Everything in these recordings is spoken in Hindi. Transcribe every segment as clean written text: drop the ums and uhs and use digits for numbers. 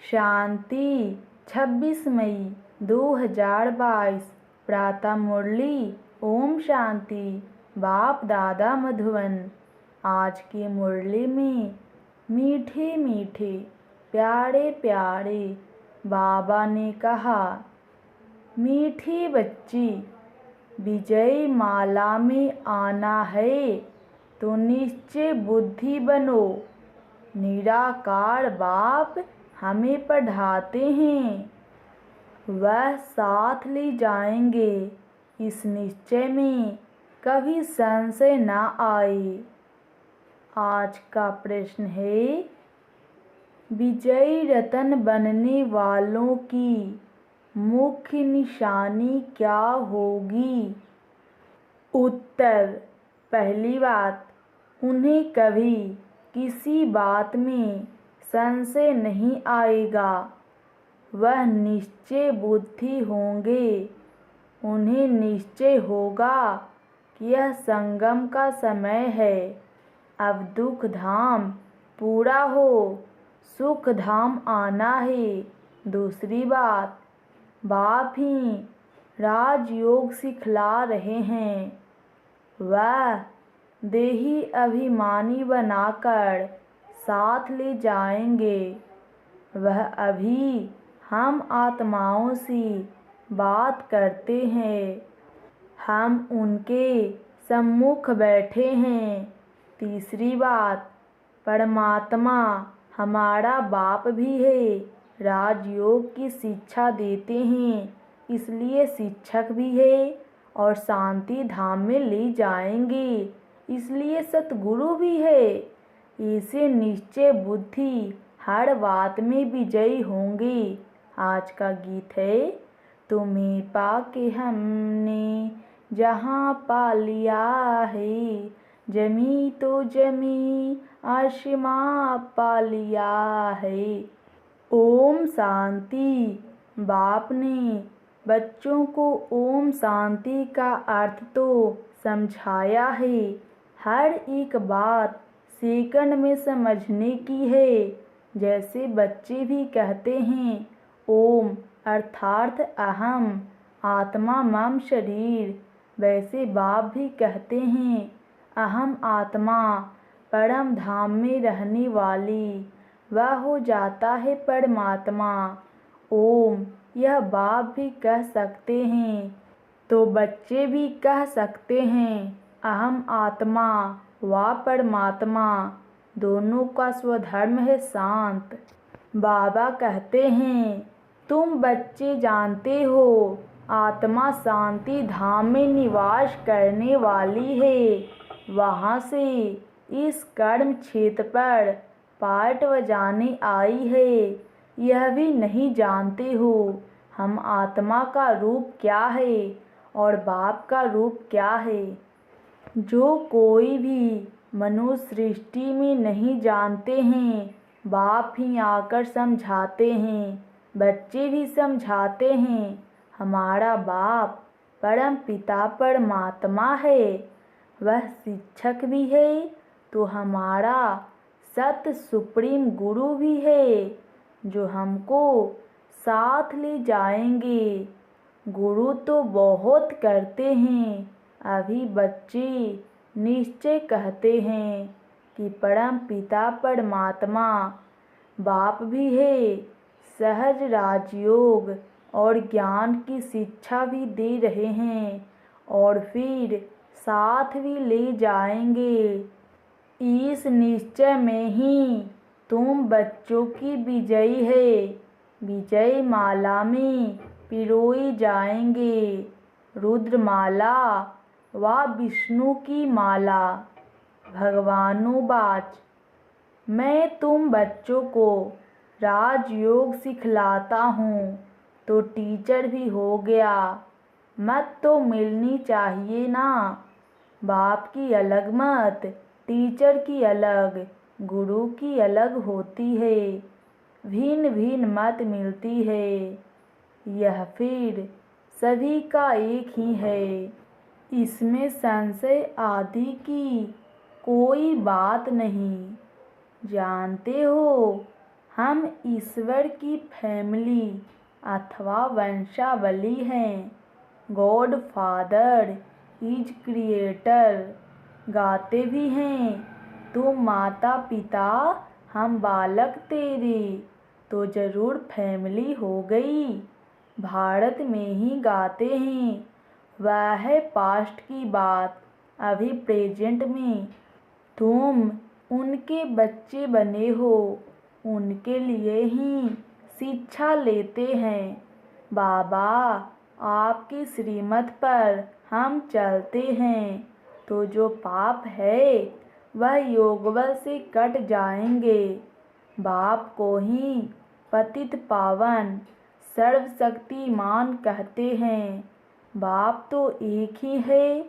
शांति 26 मई 2022 प्रातः मुरली। ओम शांति। बाप दादा मधुबन। आज की मुरली में मीठे मीठे प्यारे प्यारे बाबा ने कहा, मीठी बच्ची, विजय माला में आना है तो निश्चय बुद्धि बनो। निराकार बाप हमें पढ़ाते हैं, वह साथ ले जाएंगे, इस निश्चय में कभी संशय न आए। आज का प्रश्न है, विजयी रतन बनने वालों की मुख्य निशानी क्या होगी? उत्तर, पहली बात, उन्हें कभी किसी बात में संशय नहीं आएगा। वह निश्चय बुद्धि होंगे। उन्हें निश्चय होगा कि यह संगम का समय है, अब दुख धाम पूरा हो, सुख धाम आना है। दूसरी बात, बाप ही राजयोग सिखला रहे हैं। वह देही अभिमानी बनाकर साथ ले जाएंगे। वह अभी हम आत्माओं से बात करते हैं, हम उनके सम्मुख बैठे हैं। तीसरी बात, परमात्मा हमारा बाप भी है, राजयोग की शिक्षा देते हैं, इसलिए शिक्षक भी है, और शांति धाम में ले जाएंगे, इसलिए सतगुरु भी है। ऐसे निश्चय बुद्धि हर बात में विजयी होंगे। आज का गीत है, तुम्हें पाके हमने जहाँ पा लिया है, जमी तो जमी आसमां पा लिया है। ओम शांति। बाप ने बच्चों को ओम शांति का अर्थ तो समझाया है। हर एक बात सेकंड में समझने की है। जैसे बच्चे भी कहते हैं ओम अर्थात अहम, आत्मा मम शरीर, वैसे बाप भी कहते हैं अहम आत्मा परम धाम में रहने वाली, वह हो जाता है परमात्मा। ओम यह बाप भी कह सकते हैं तो बच्चे भी कह सकते हैं अहम आत्मा व परमात्मा, दोनों का स्वधर्म है शांत। बाबा कहते हैं, तुम बच्चे जानते हो आत्मा शांति धाम में निवास करने वाली है, वहाँ से इस कर्म क्षेत्र पर पार्ट बजाने आई है। यह भी नहीं जानते हो हम आत्मा का रूप क्या है और बाप का रूप क्या है। जो कोई भी मनुष्य सृष्टि में नहीं जानते हैं, बाप ही आकर समझाते हैं, बच्चे भी समझाते हैं। हमारा बाप परम पिता परमात्मा है, वह शिक्षक भी है तो हमारा सत्य सुप्रीम गुरु भी है, जो हमको साथ ले जाएंगे। गुरु तो बहुत करते हैं, अभी बच्चे निश्चय कहते हैं कि परम पिता परमात्मा बाप भी है, सहज राजयोग और ज्ञान की शिक्षा भी दे रहे हैं और फिर साथ भी ले जाएंगे। इस निश्चय में ही तुम बच्चों की विजयी है, विजय माला में पिरोई जाएंगे, रुद्रमाला व विष्णु की माला। भगवानुवाच, मैं तुम बच्चों को राजयोग सिखलाता हूँ तो टीचर भी हो गया, मत तो मिलनी चाहिए ना। बाप की अलग मत, टीचर की अलग, गुरु की अलग होती है, भिन्न भिन्न मत मिलती है। यह फिर सभी का एक ही है, इसमें संशय आदि की कोई बात नहीं। जानते हो हम ईश्वर की फैमिली अथवा वंशावली हैं। गॉड फादर इज क्रिएटर गाते भी हैं। तुम माता पिता हम बालक तेरे, तो जरूर फैमिली हो गई। भारत में ही गाते हैं, वह है पास्ट की बात। अभी प्रेजेंट में तुम उनके बच्चे बने हो, उनके लिए ही शिक्षा लेते हैं। बाबा आपकी श्रीमत पर हम चलते हैं, तो जो पाप है वह योग बल से कट जाएंगे। बाप को ही पतित पावन सर्वशक्तिमान कहते हैं। बाप तो एक ही है,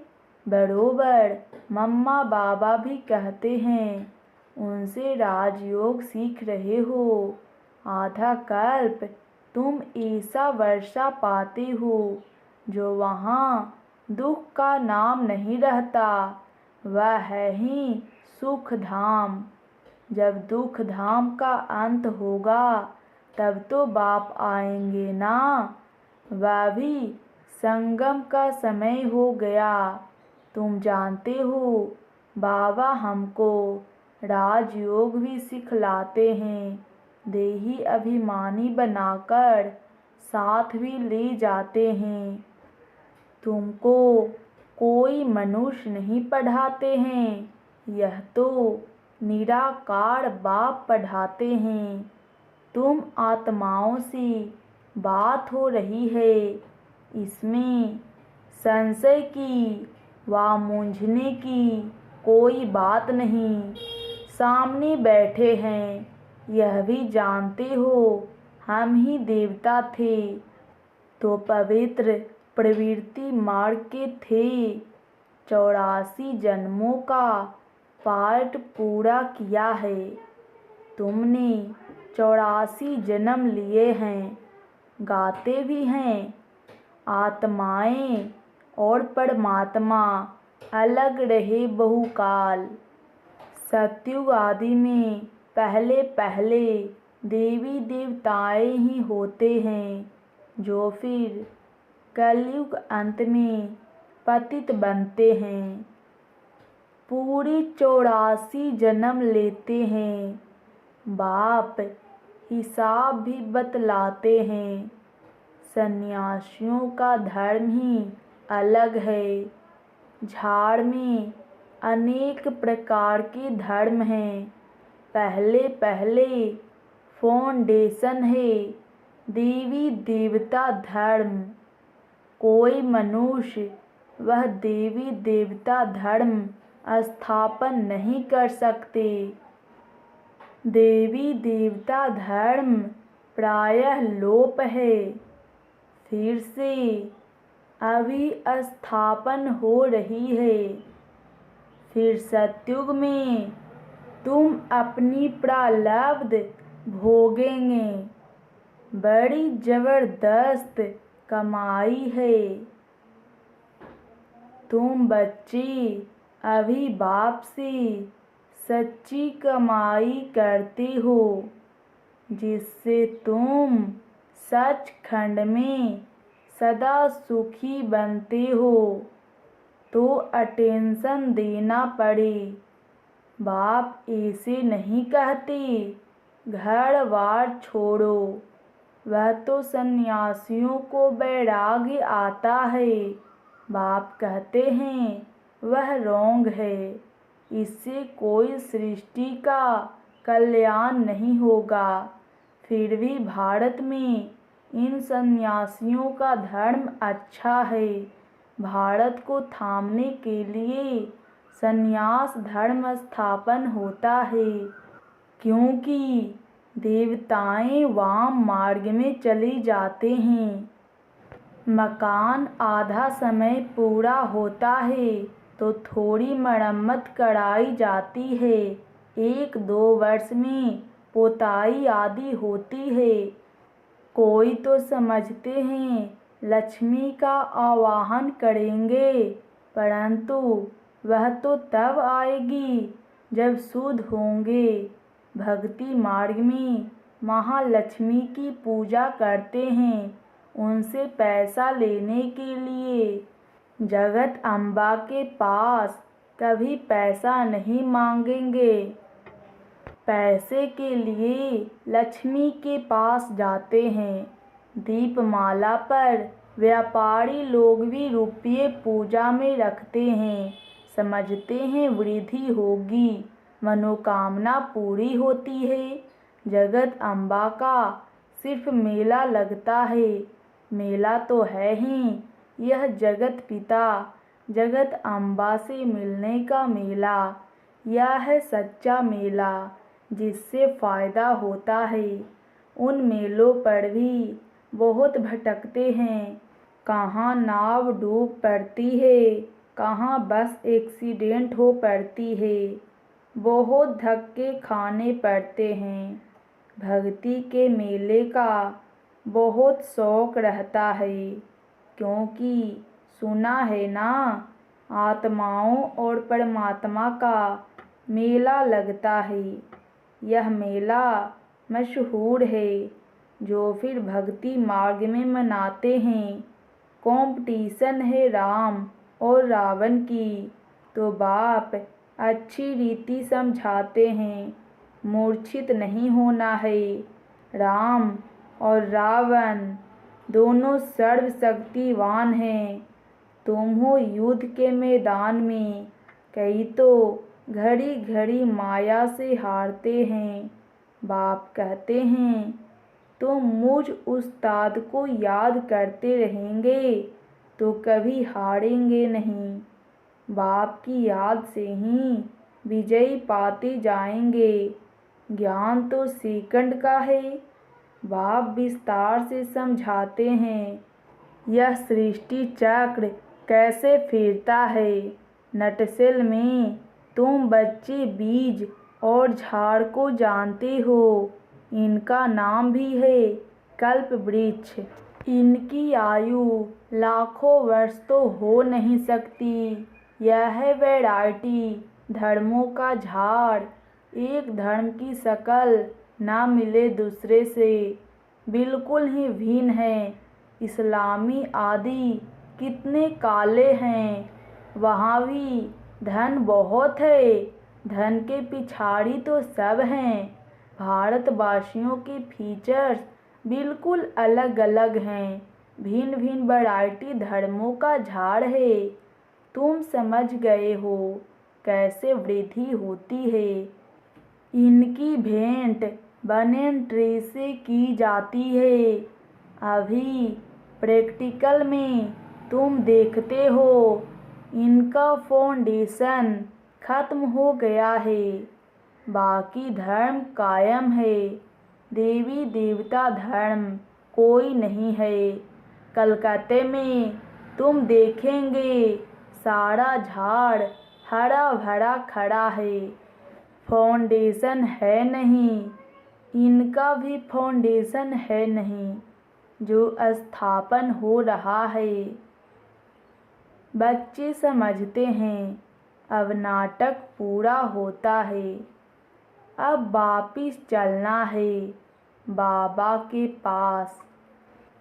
बरोबर मम्मा बाबा भी कहते हैं। उनसे राजयोग सीख रहे हो। आधा कल्प तुम ऐसा वर्षा पाते हो जो वहाँ दुख का नाम नहीं रहता। वह है ही सुख धाम। जब दुख धाम का अंत होगा तब तो बाप आएंगे ना। वह भी संगम का समय हो गया। तुम जानते हो बाबा हमको राजयोग भी सिखलाते हैं। देही अभिमानी बनाकर साथ भी ले जाते हैं। तुमको कोई मनुष्य नहीं पढ़ाते हैं, यह तो निराकार बाप पढ़ाते हैं। तुम आत्माओं से बात हो रही है, इसमें संशय की व मूंझने की कोई बात नहीं। सामने बैठे हैं, यह भी जानते हो हम ही देवता थे, तो पवित्र प्रवृत्ति मार्ग के थे। 84 जन्मों का पार्ट पूरा किया है। तुमने 84 जन्म लिए हैं। गाते भी हैं, आत्माएं और परमात्मा अलग रहे बहुकाल। सतयुग आदि में पहले पहले देवी देवताएं ही होते हैं, जो फिर कलयुग अंत में पतित बनते हैं। पूरी 84 जन्म लेते हैं। बाप हिसाब भी बतलाते हैं। सन्यासियों का धर्म ही अलग है। झाड़ में अनेक प्रकार के धर्म हैं। पहले पहले फाउंडेशन है देवी देवता धर्म। कोई मनुष्य वह देवी देवता धर्म स्थापन नहीं कर सकते। देवी देवता धर्म प्रायः लोप है, फिर से अभी स्थापन हो रही है। फिर सतयुग में तुम अपनी प्रारब्ध भोगेंगे। बड़ी जबरदस्त कमाई है। तुम बच्चे अभी बाप से सच्ची कमाई करते हो, जिससे तुम सचखंड में सदा सुखी बनते हो। तो अटेंशन देना पड़े। बाप ऐसे नहीं कहते घर बार छोड़ो। वह तो सन्यासियों को वैराग्य आता है। बाप कहते हैं वह रोंग है। इससे कोई सृष्टि का कल्याण नहीं होगा। फिर भी भारत में इन सन्यासियों का धर्म अच्छा है। भारत को थामने के लिए सन्यास धर्म स्थापन होता है, क्योंकि देवताएं वाम मार्ग में चली जाते हैं। मकान आधा समय पूरा होता है तो थोड़ी मरम्मत कराई जाती है। 1-2 वर्ष में पोताई आदि होती है। कोई तो समझते हैं लक्ष्मी का आवाहन करेंगे, परंतु वह तो तब आएगी जब शुद्ध होंगे। भक्ति मार्ग में महालक्ष्मी की पूजा करते हैं उनसे पैसा लेने के लिए। जगत अम्बा के पास कभी पैसा नहीं मांगेंगे। पैसे के लिए लक्ष्मी के पास जाते हैं। दीपमाला पर व्यापारी लोग भी रुपये पूजा में रखते हैं। समझते हैं वृद्धि होगी, मनोकामना पूरी होती है। जगत अम्बा का सिर्फ मेला लगता है, मेला तो है ही यह जगत पिता जगत अम्बा से मिलने का मेला। यह है सच्चा मेला जिससे फ़ायदा होता है। उन मेलों पर भी बहुत भटकते हैं। कहाँ नाव डूब पड़ती है, कहाँ बस एक्सीडेंट हो पड़ती है। बहुत धक्के खाने पड़ते हैं। भक्ति के मेले का बहुत शौक रहता है, क्योंकि सुना है ना, आत्माओं और परमात्मा का मेला लगता है। यह मेला मशहूर है, जो फिर भक्ति मार्ग में मनाते हैं। कंपटीशन है राम और रावण की, तो बाप अच्छी रीति समझाते हैं, मूर्छित नहीं होना है। राम और रावण दोनों सर्वशक्तिवान हैं। तुम हो युद्ध के मैदान में, कई तो घड़ी घड़ी माया से हारते हैं। बाप कहते हैं तुम मुझ उस्ताद को याद करते रहेंगे तो कभी हारेंगे नहीं। बाप की याद से ही विजयी पाते जाएंगे। ज्ञान तो सेकंड का है। बाप विस्तार से समझाते हैं यह सृष्टि चक्र कैसे फिरता है। नटसेल में तुम बच्चे बीज और झाड़ को जानते हो। इनका नाम भी है कल्प वृक्ष। इनकी आयु लाखों वर्ष तो हो नहीं सकती। यह है वैरायटी, धर्मों का झाड़। एक धर्म की शक्ल ना मिले दूसरे से, बिल्कुल ही भिन्न है। इस्लामी आदि कितने काले हैं, वहाँ भी धन बहुत है। धन के पिछाड़ी तो सब हैं। भारतवासियों के फीचर्स बिल्कुल अलग अलग हैं। भिन्न भिन्न वैरायटी धर्मों का झाड़ है। तुम समझ गए हो कैसे वृद्धि होती है। इनकी भेंट बनेन ट्री से की जाती है। अभी प्रैक्टिकल में तुम देखते हो इनका फाउंडेशन खत्म हो गया है, बाकी धर्म कायम है। देवी देवता धर्म कोई नहीं है। कलकत्ते में तुम देखेंगे सारा झाड़ हरा भरा खड़ा है, फाउंडेशन है नहीं। इनका भी फाउंडेशन है नहीं, जो स्थापन हो रहा है। बच्चे समझते हैं अब नाटक पूरा होता है। अब वापिस चलना है बाबा के पास।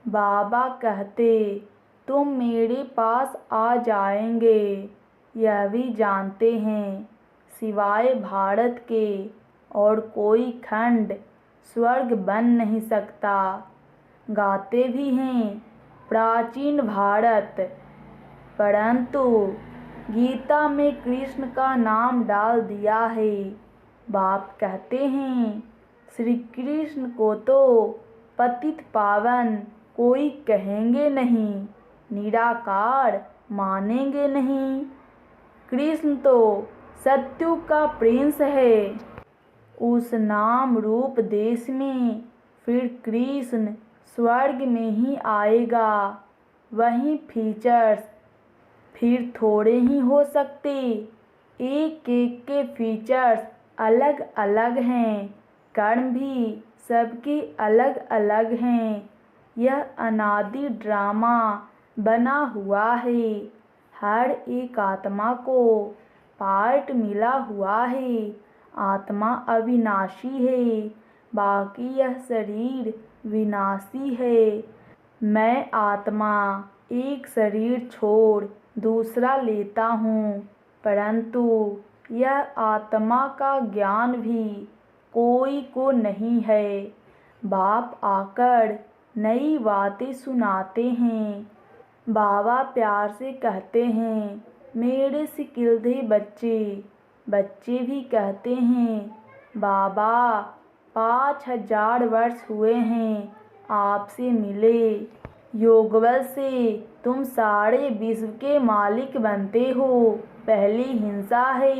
बाबा कहते तुम मेरे पास आ जाएंगे। यह भी जानते हैं सिवाय भारत के और कोई खंड स्वर्ग बन नहीं सकता। गाते भी हैं प्राचीन भारत, परंतु गीता में कृष्ण का नाम डाल दिया है। बाप कहते हैं श्री कृष्ण को तो पतित पावन कोई कहेंगे नहीं, निराकार मानेंगे नहीं। कृष्ण तो सत्युग का प्रिंस है। उस नाम रूप देश में फिर कृष्ण स्वर्ग में ही आएगा। वहीं फीचर्स फिर थोड़े ही हो सकते। एक एक के फीचर्स अलग अलग हैं, कर्म भी सबके अलग अलग हैं। यह अनादि ड्रामा बना हुआ है। हर एक आत्मा को पार्ट मिला हुआ है। आत्मा अविनाशी है, बाकी यह शरीर विनाशी है। मैं आत्मा एक शरीर छोड़ दूसरा लेता हूँ, परंतु यह आत्मा का ज्ञान भी कोई को नहीं है। बाप आकर नई बातें सुनाते हैं। बाबा प्यार से कहते हैं, मेरे सिकिलधे बच्चे। बच्चे भी कहते हैं, बाबा 5000 वर्ष हुए हैं आपसे मिले। योगबल से तुम सारे विश्व के मालिक बनते हो। पहली हिंसा है,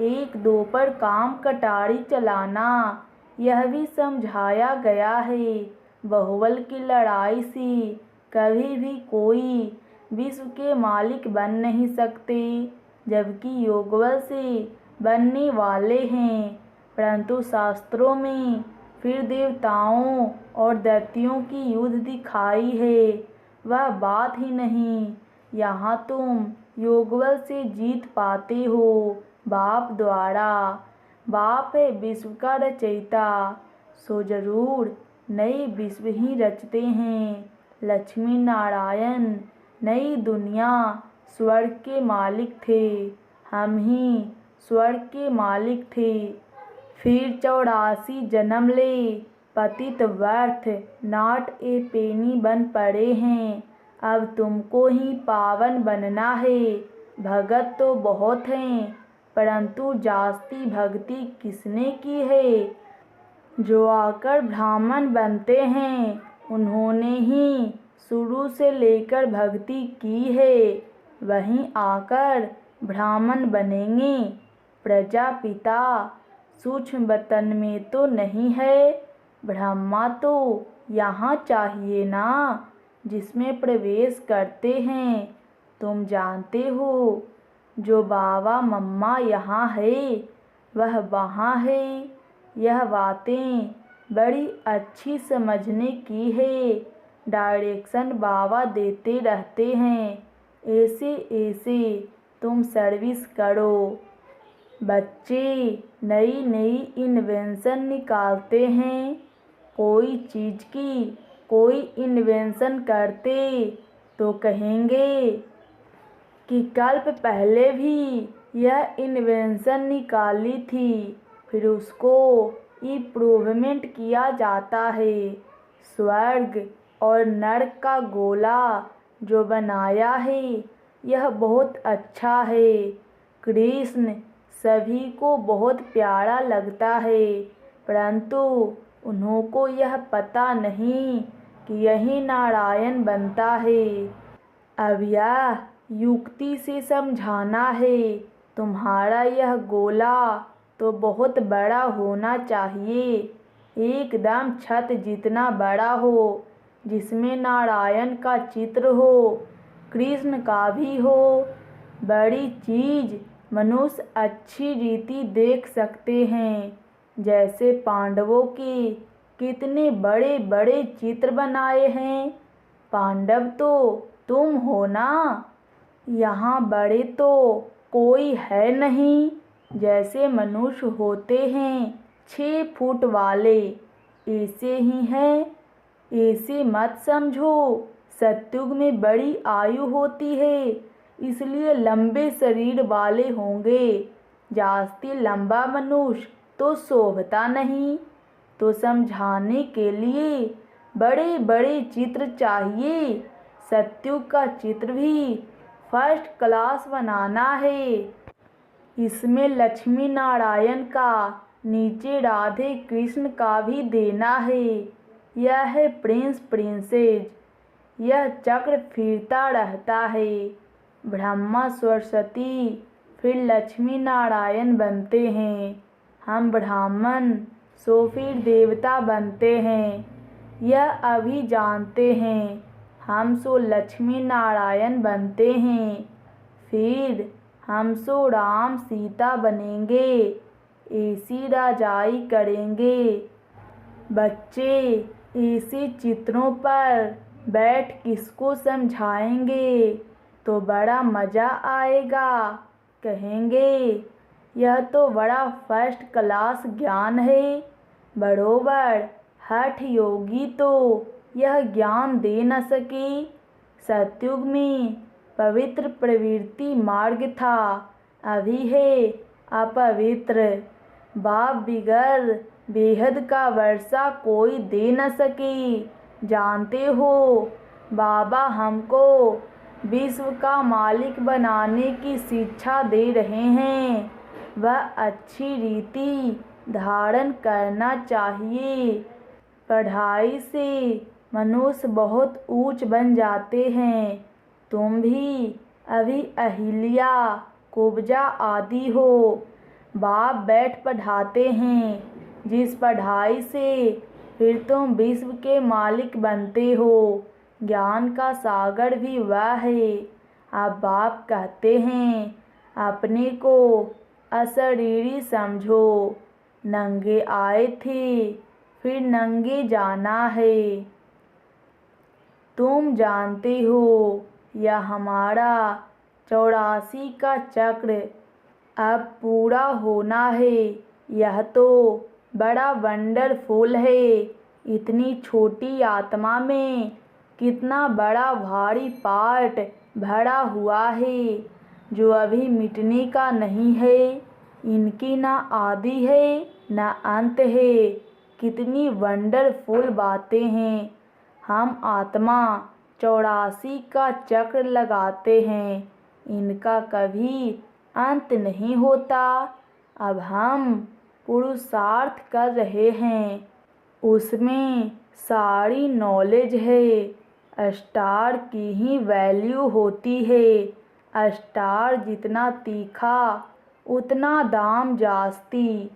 एक दो पर काम कटारी चलाना, यह भी समझाया गया है। बहुबल की लड़ाई से कभी भी कोई विश्व के मालिक बन नहीं सकते, जबकि योगबल से बनने वाले हैं। परंतु शास्त्रों में फिर देवताओं और दैत्यों की युद्ध दिखाई है, वह बात ही नहीं। यहाँ तुम योगबल से जीत पाते हो बाप द्वारा। बाप है विश्व का रचयिता, सो जरूर नई विश्व ही रचते हैं। लक्ष्मी नारायण नई दुनिया स्वर्ग के मालिक थे, हम ही स्वर्ग के मालिक थे। फिर 84 जन्म ले पतित व्यर्थ नॉट ए पेनी बन पड़े हैं। अब तुमको ही पावन बनना है। भगत तो बहुत हैं, परंतु जास्ती भक्ति किसने की है? जो आकर ब्राह्मण बनते हैं, उन्होंने ही शुरू से लेकर भक्ति की है, वहीं आकर ब्राह्मण बनेंगे। प्रजापिता सूक्ष्म बतन में तो नहीं है, ब्रह्मा तो यहाँ चाहिए ना, जिसमें प्रवेश करते हैं। तुम जानते हो, जो बाबा मम्मा यहाँ है वह वहाँ है। यह बातें बड़ी अच्छी समझने की है। डायरेक्शन बाबा देते रहते हैं, ऐसे ऐसे तुम सर्विस करो। बच्चे नई नई इन्वेंशन निकालते हैं। कोई चीज़ की कोई इन्वेंशन करते तो कहेंगे कि कल्प पहले भी यह इन्वेंशन निकाली थी, फिर उसको इम्प्रूवमेंट किया जाता है। स्वर्ग और नरक का गोला जो बनाया है, यह बहुत अच्छा है। कृष्ण सभी को बहुत प्यारा लगता है, परंतु उन्हों को यह पता नहीं कि यही नारायण बनता है। अब यह युक्ति से समझाना है। तुम्हारा यह गोला तो बहुत बड़ा होना चाहिए, एकदम छत जितना बड़ा हो, जिसमें नारायण का चित्र हो, कृष्ण का भी हो। बड़ी चीज़ मनुष्य अच्छी रीति देख सकते हैं। जैसे पांडवों के कितने बड़े बड़े चित्र बनाए हैं। पांडव तो तुम हो ना, यहाँ बड़े तो कोई है नहीं। जैसे मनुष्य होते हैं 6 फुट वाले, ऐसे ही हैं। ऐसे मत समझो, सतयुग में बड़ी आयु होती है, इसलिए लंबे शरीर वाले होंगे। जास्ती लंबा मनुष्य तो शोभता नहीं। तो समझाने के लिए बड़े बड़े चित्र चाहिए। सतयुग का चित्र भी फर्स्ट क्लास बनाना है। इसमें लक्ष्मी नारायण का, नीचे राधे कृष्ण का भी देना है। यह है प्रिंस प्रिंसेस। यह चक्र फिरता रहता है। ब्रह्मा सरस्वती फिर लक्ष्मी नारायण बनते हैं। हम ब्राह्मण सो फिर देवता बनते हैं। यह अभी जानते हैं। हम सो लक्ष्मी नारायण बनते हैं, फिर हम सो राम सीता बनेंगे, ऐसी राजाई करेंगे। बच्चे ऐसे चित्रों पर बैठ किसको समझाएंगे तो बड़ा मज़ा आएगा। कहेंगे यह तो बड़ा फर्स्ट क्लास ज्ञान है, बरोबर हठ योगी तो यह ज्ञान दे न सके। सतयुग में पवित्र प्रवृत्ति मार्ग था, अभी है अपवित्र। बाप बिगर बेहद का वर्षा कोई दे न सके। जानते हो बाबा हमको विश्व का मालिक बनाने की शिक्षा दे रहे हैं। वह अच्छी रीति धारण करना चाहिए। पढ़ाई से मनुष्य बहुत ऊंच बन जाते हैं। तुम भी अभी अहिल्या, कुब्जा आदि हो। बाप बैठ पढ़ाते हैं, जिस पढ़ाई से फिर तुम विश्व के मालिक बनते हो। ज्ञान का सागर भी वह है। अब बाप कहते हैं अपने को अशरीरी समझो। नंगे आए थे, फिर नंगे जाना है। तुम जानते हो यह हमारा 84 का चक्र अब पूरा होना है। यह तो बड़ा वंडरफुल है। इतनी छोटी आत्मा में कितना बड़ा भारी पार्ट भरा हुआ है, जो अभी मिटने का नहीं है। इनकी ना आदि है ना अंत है। कितनी वंडरफुल बातें हैं। हम आत्मा 84 का चक्र लगाते हैं, इनका कभी अंत नहीं होता। अब हम पुरुषार्थ कर रहे हैं, उसमें सारी नॉलेज है। स्टार की ही वैल्यू होती है। स्टार जितना तीखा उतना दाम जास्ती।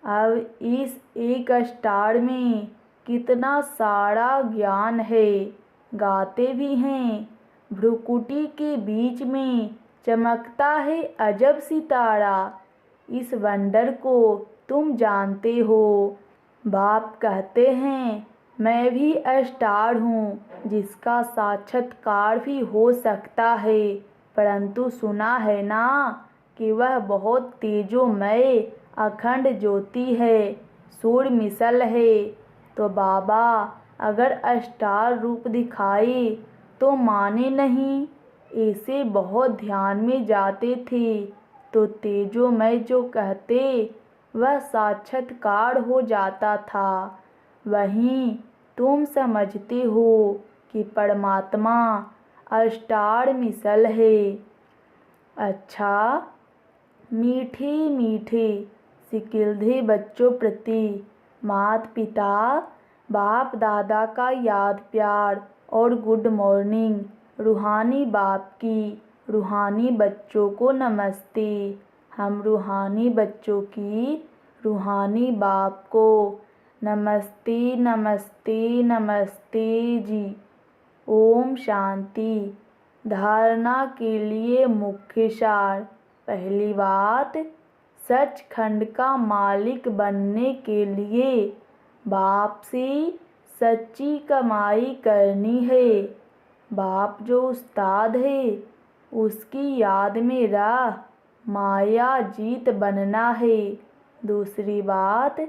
अब इस एक स्टार में कितना सारा ज्ञान है। गाते भी हैं, भ्रुकुटी के बीच में चमकता है अजब सितारा। इस वंडर को तुम जानते हो। बाप कहते हैं मैं भी स्टार हूँ, जिसका साक्षात्कार भी हो सकता है। परंतु सुना है ना कि वह बहुत तेजोमय अखंड ज्योति है, सूर्य मिसल है। तो बाबा अगर स्टार रूप दिखाए तो माने नहीं। ऐसे बहुत ध्यान में जाते थे तो तेजोमय जो कहते वह साक्षात्कार हो जाता था। वहीं तुम समझते हो कि परमात्मा स्टार मिसल है। अच्छा, मीठे मीठे सिकिल्धे बच्चों प्रति माता पिता बाप दादा का याद प्यार और गुड मॉर्निंग। रूहानी बाप की रूहानी बच्चों को नमस्ते। हम रूहानी बच्चों की रूहानी बाप को नमस्ते नमस्ते नमस्ते जी। ओम शांति। धारणा के लिए मुख्य सार। पहली बात, सचखंड का मालिक बनने के लिए बाप से सच्ची कमाई करनी है। बाप जो उस्ताद है उसकी याद में रह माया जीत बनना है। दूसरी बात,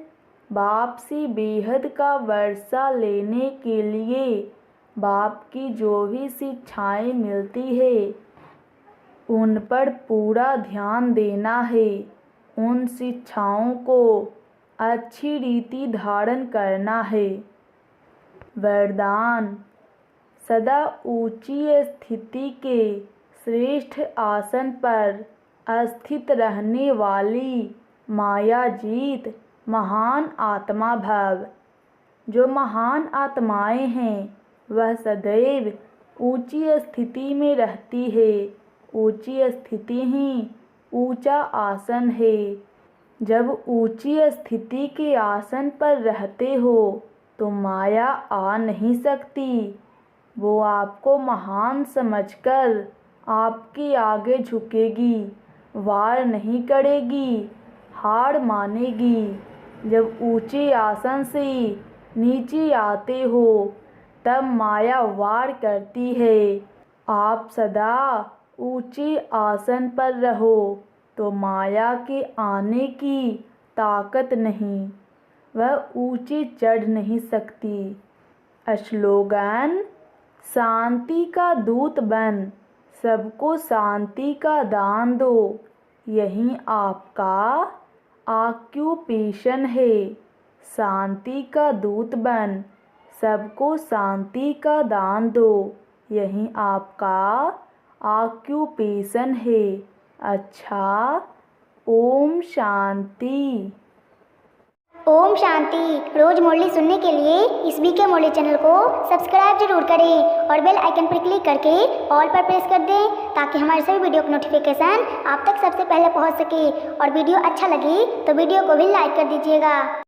बाप से बेहद का वर्षा लेने के लिए बाप की जो भी शिक्षाएं मिलती है उन पर पूरा ध्यान देना है। उन शिक्षाओं को अच्छी रीति धारण करना है। वरदान, सदा ऊंची स्थिति के श्रेष्ठ आसन पर स्थित रहने वाली माया जीत महान आत्मा भव। जो महान आत्माएं हैं वह सदैव ऊंची स्थिति में रहती है। ऊंची स्थिति ही ऊंचा आसन है। जब ऊंची स्थिति के आसन पर रहते हो तो माया आ नहीं सकती। वो आपको महान समझकर आपके आगे झुकेगी, वार नहीं करेगी, हार मानेगी। जब ऊंचे आसन से नीचे आते हो तब माया वार करती है। आप सदा ऊंचे आसन पर रहो तो माया के आने की ताकत नहीं। वह ऊंचे चढ़ नहीं सकती। स्लोगन: शांति का दूत बन, सबको शांति का दान दो, यही आपका ऑक्यूपेशन है। शांति का दूत बन, सबको शांति का दान दो, यही आपका ऑक्यूपेशन है। अच्छा, ओम शांति। ओम शांति। रोज मुरली सुनने के लिए इस बीके मुरली चैनल को सब्सक्राइब जरूर करें और बेल आइकन पर क्लिक करके ऑल पर प्रेस कर दें ताकि हमारे सभी वीडियो का नोटिफिकेशन आप तक सबसे पहले पहुंच सके। और वीडियो अच्छा लगे तो वीडियो को भी लाइक कर दीजिएगा।